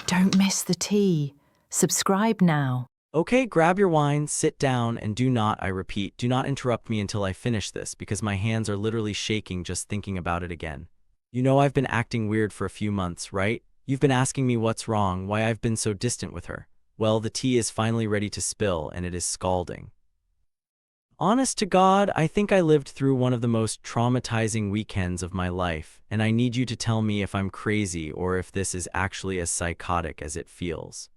Don't miss the tea. Subscribe now. Okay, grab your wine, sit down, and do not, I repeat, do not interrupt me until I finish this because my hands are literally shaking just thinking about it again. You know I've been acting weird for a few months, right? You've been asking me what's wrong, why I've been so distant with her. Well, the tea is finally ready to spill, and it is scalding. Honest to God, I think I lived through one of the most traumatizing weekends of my life, and I need you to tell me if I'm crazy or if this is actually as psychotic as it feels.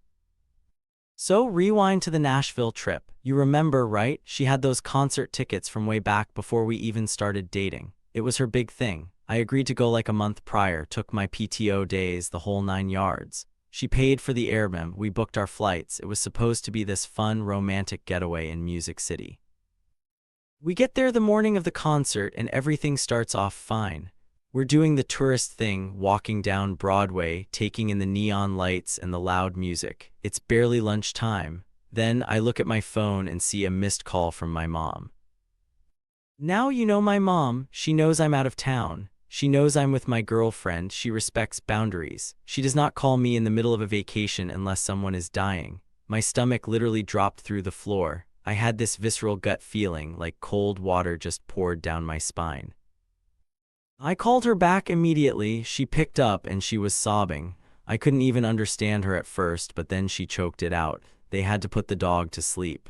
So, rewind to the Nashville trip. You remember, right? She had those concert tickets from way back before we even started dating. It was her big thing. I agreed to go like a month prior, took my PTO days, the whole 9 yards. She paid for the Airbnb, we booked our flights. It was supposed to be this fun, romantic getaway in Music City. We get there the morning of the concert and everything starts off fine. We're doing the tourist thing, walking down Broadway, taking in the neon lights and the loud music. It's barely lunchtime. Then I look at my phone and see a missed call from my mom. Now you know my mom. She knows I'm out of town. She knows I'm with my girlfriend. She respects boundaries. She does not call me in the middle of a vacation unless someone is dying. My stomach literally dropped through the floor. I had this visceral gut feeling like cold water just poured down my spine. I called her back immediately. She picked up and she was sobbing. I couldn't even understand her at first, but then she choked it out. They had to put the dog to sleep.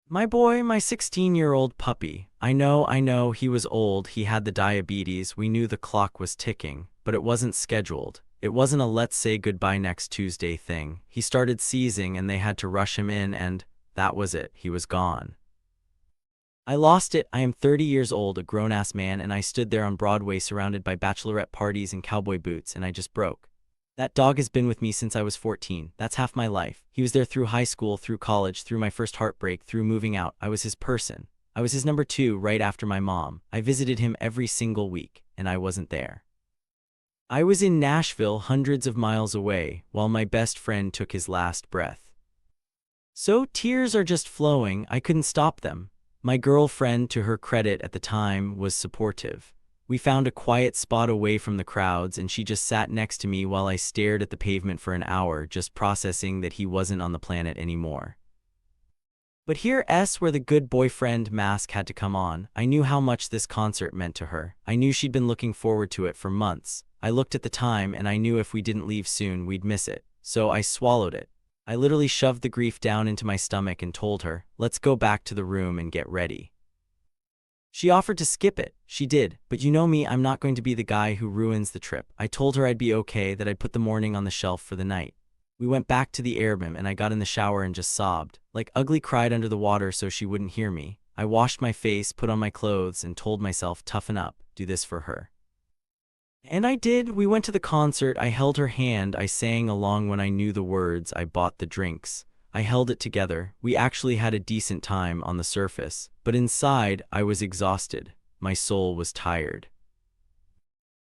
My boy, my 16-year-old puppy. I know, he was old, he had the diabetes, we knew the clock was ticking, but it wasn't scheduled. It wasn't a let's say goodbye next Tuesday thing. He started seizing and they had to rush him in and that was it, he was gone. I lost it. I am 30 years old, a grown-ass man, and I stood there on Broadway surrounded by bachelorette parties and cowboy boots, and I just broke. That dog has been with me since I was 14. That's half my life. He was there through high school, through college, through my first heartbreak, through moving out. I was his person. I was his number 2 right after my mom. I visited him every single week, and I wasn't there. I was in Nashville, hundreds of miles away, while my best friend took his last breath. So tears are just flowing. I couldn't stop them. My girlfriend, to her credit at the time, was supportive. We found a quiet spot away from the crowds and she just sat next to me while I stared at the pavement for an hour, just processing that he wasn't on the planet anymore. But here's where the good boyfriend mask had to come on. I knew how much this concert meant to her. I knew she'd been looking forward to it for months. I looked at the time and I knew if we didn't leave soon, we'd miss it. So I swallowed it. I literally shoved the grief down into my stomach and told her, let's go back to the room and get ready. She offered to skip it. She did, but you know me, I'm not going to be the guy who ruins the trip. I told her I'd be okay, that I'd put the morning on the shelf for the night. We went back to the Airbnb and I got in the shower and just sobbed. Like ugly cried under the water so she wouldn't hear me. I washed my face, put on my clothes, and told myself, toughen up, do this for her. And I did. We went to the concert. I held her hand. I sang along when I knew the words. I bought the drinks. I held it together. We actually had a decent time on the surface, but inside I was exhausted. My soul was tired.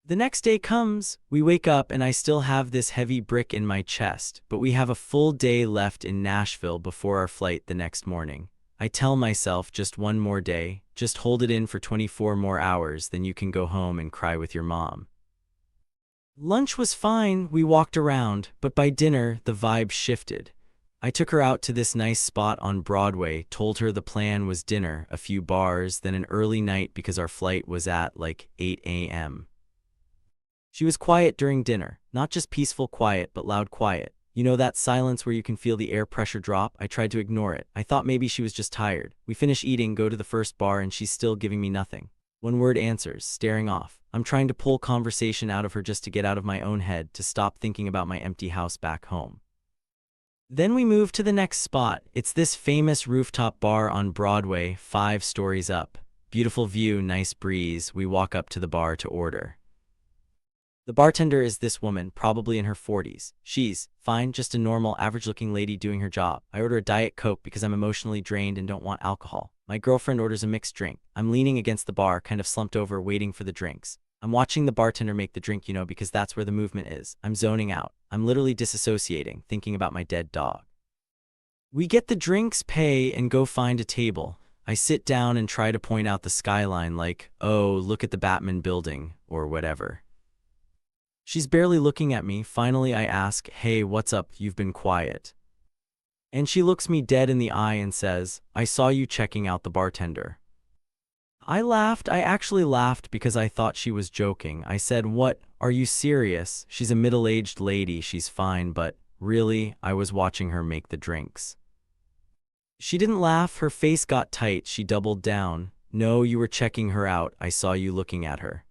The next day comes. We wake up and I still have this heavy brick in my chest, but we have a full day left in Nashville before our flight the next morning. I tell myself just one more day, just hold it in for 24 more hours, then you can go home and cry with your mom. Lunch was fine, we walked around, but by dinner, the vibe shifted. I took her out to this nice spot on Broadway, told her the plan was dinner, a few bars, then an early night because our flight was at like 8 a.m. She was quiet during dinner, not just peaceful quiet, but loud quiet. You know that silence where you can feel the air pressure drop? I tried to ignore it. I thought maybe she was just tired. We finish eating, go to the first bar, and she's still giving me nothing. One word answers, staring off. I'm trying to pull conversation out of her just to get out of my own head, to stop thinking about my empty house back home. Then we move to the next spot. It's this famous rooftop bar on Broadway, 5 stories up. Beautiful view, nice breeze. We walk up to the bar to order. The bartender is this woman, probably in her 40s. She's fine, just a normal, average-looking lady doing her job. I order a Diet Coke because I'm emotionally drained and don't want alcohol. My girlfriend orders a mixed drink. I'm leaning against the bar, kind of slumped over, waiting for the drinks. I'm watching the bartender make the drink, because that's where the movement is. I'm zoning out. I'm literally disassociating, thinking about my dead dog. We get the drinks, pay, and go find a table. I sit down and try to point out the skyline like, oh, look at the Batman building, or whatever. She's barely looking at me. Finally, I ask, "Hey, what's up? You've been quiet." And she looks me dead in the eye and says, "I saw you checking out the bartender." I laughed. I actually laughed because I thought she was joking. I said, "What? Are you serious? She's a middle-aged lady. She's fine, but really, I was watching her make the drinks." She didn't laugh. Her face got tight. She doubled down. "No, you were checking her out. I saw you looking at her."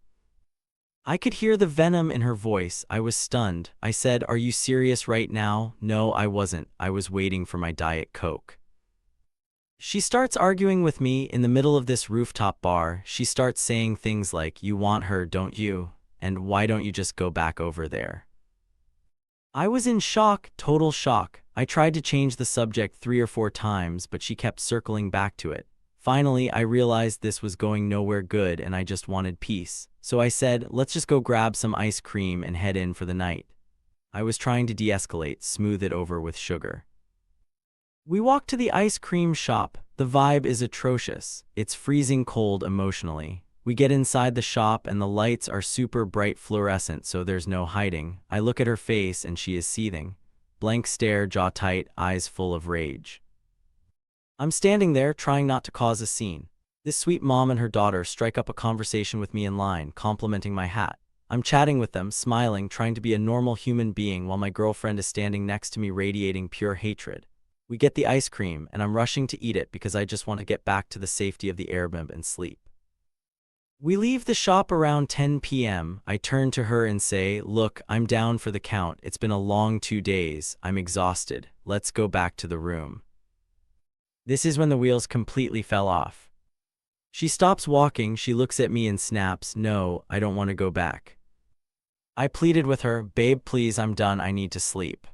I could hear the venom in her voice. I was stunned. I said, "Are you serious right now?" "No, I wasn't. I was waiting for my Diet Coke." She starts arguing with me in the middle of this rooftop bar. She starts saying things like, "You want her, don't you? And why don't you just go back over there?" I was in shock, total shock. I tried to change the subject 3 or 4 times, but she kept circling back to it. Finally, I realized this was going nowhere good and I just wanted peace. So I said, "Let's just go grab some ice cream and head in for the night." I was trying to de-escalate, smooth it over with sugar. We walk to the ice cream shop. The vibe is atrocious. It's freezing cold emotionally. We get inside the shop and the lights are super bright fluorescent, so there's no hiding. I look at her face and she is seething. Blank stare, jaw tight, eyes full of rage. I'm standing there, trying not to cause a scene. This sweet mom and her daughter strike up a conversation with me in line, complimenting my hat. I'm chatting with them, smiling, trying to be a normal human being while my girlfriend is standing next to me radiating pure hatred. We get the ice cream, and I'm rushing to eat it because I just want to get back to the safety of the Airbnb and sleep. We leave the shop around 10 p.m. I turn to her and say, "Look, I'm down for the count. It's been a long 2 days. I'm exhausted. Let's go back to the room." This is when the wheels completely fell off. She stops walking. She looks at me and snaps, "No, I don't want to go back." I pleaded with her, "Babe, please, I'm done. I need to sleep."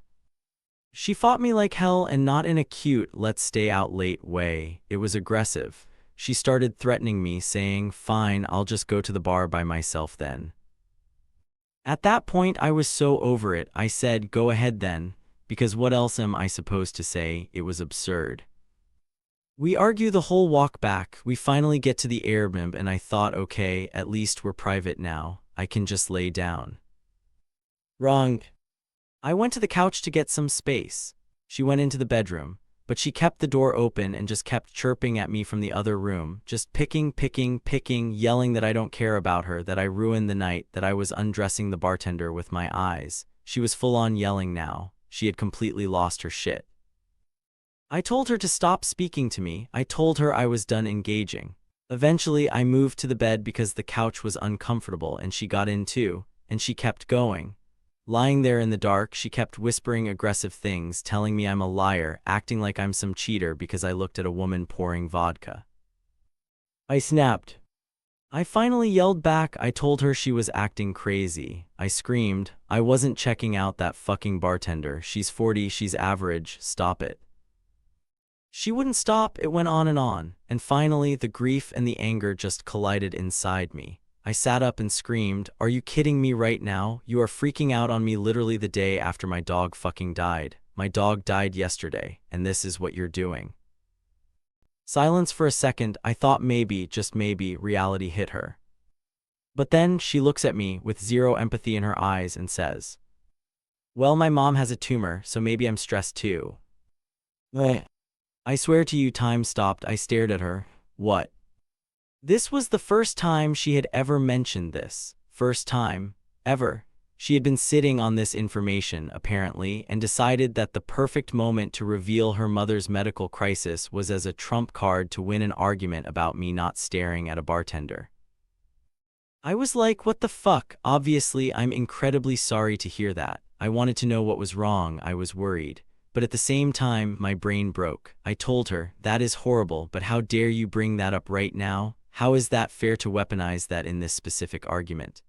She fought me like hell, and not in a cute, "let's stay out late" way. It was aggressive. She started threatening me, saying, "Fine, I'll just go to the bar by myself then." At that point, I was so over it. I said, "Go ahead then," because what else am I supposed to say? It was absurd. We argue the whole walk back. We finally get to the Airbnb and I thought, okay, at least we're private now. I can just lay down. Wrong. I went to the couch to get some space. She went into the bedroom, but she kept the door open and just kept chirping at me from the other room, just picking, yelling that I don't care about her, that I ruined the night, that I was undressing the bartender with my eyes. She was full on yelling now. She had completely lost her shit. I told her to stop speaking to me. I told her I was done engaging. Eventually, I moved to the bed because the couch was uncomfortable and she got in too, and she kept going. Lying there in the dark, she kept whispering aggressive things, telling me I'm a liar, acting like I'm some cheater because I looked at a woman pouring vodka. I snapped. I finally yelled back. I told her she was acting crazy. I screamed, "I wasn't checking out that fucking bartender. She's 40, she's average, stop it." She wouldn't stop. It went on, and finally the grief and the anger just collided inside me. I sat up and screamed, "Are you kidding me right now? You are freaking out on me literally the day after my dog fucking died. My dog died yesterday, and this is what you're doing." Silence for a second. I thought maybe, just maybe, reality hit her. But then she looks at me with zero empathy in her eyes and says, "Well, my mom has a tumor, so maybe I'm stressed too." I swear to you, time stopped. I stared at her. What? This was the first time she had ever mentioned this. First time, ever. She had been sitting on this information, apparently, and decided that the perfect moment to reveal her mother's medical crisis was as a trump card to win an argument about me not staring at a bartender. I was like, what the fuck? Obviously, I'm incredibly sorry to hear that. I wanted to know what was wrong. I was worried. But at the same time, my brain broke. I told her, "That is horrible, but how dare you bring that up right now? How is that fair to weaponize that in this specific argument?"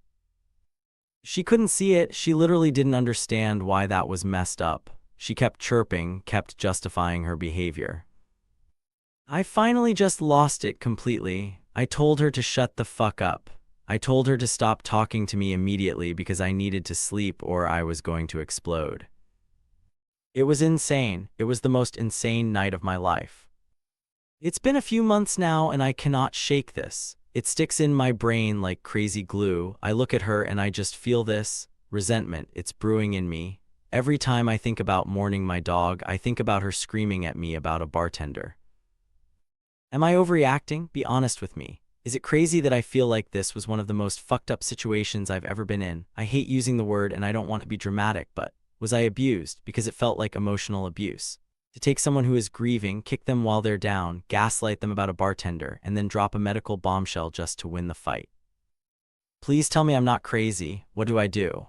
She couldn't see it. She literally didn't understand why that was messed up. She kept chirping, kept justifying her behavior. I finally just lost it completely. I told her to shut the fuck up. I told her to stop talking to me immediately because I needed to sleep or I was going to explode. It was insane. It was the most insane night of my life. It's been a few months now and I cannot shake this. It sticks in my brain like crazy glue. I look at her and I just feel this resentment, it's brewing in me. Every time I think about mourning my dog, I think about her screaming at me about a bartender. Am I overreacting? Be honest with me. Is it crazy that I feel like this was one of the most fucked up situations I've ever been in? I hate using the word and I don't want to be dramatic, but was I abused? Because it felt like emotional abuse. To take someone who is grieving, kick them while they're down, gaslight them about a bartender, and then drop a medical bombshell just to win the fight. Please tell me I'm not crazy. What do I do?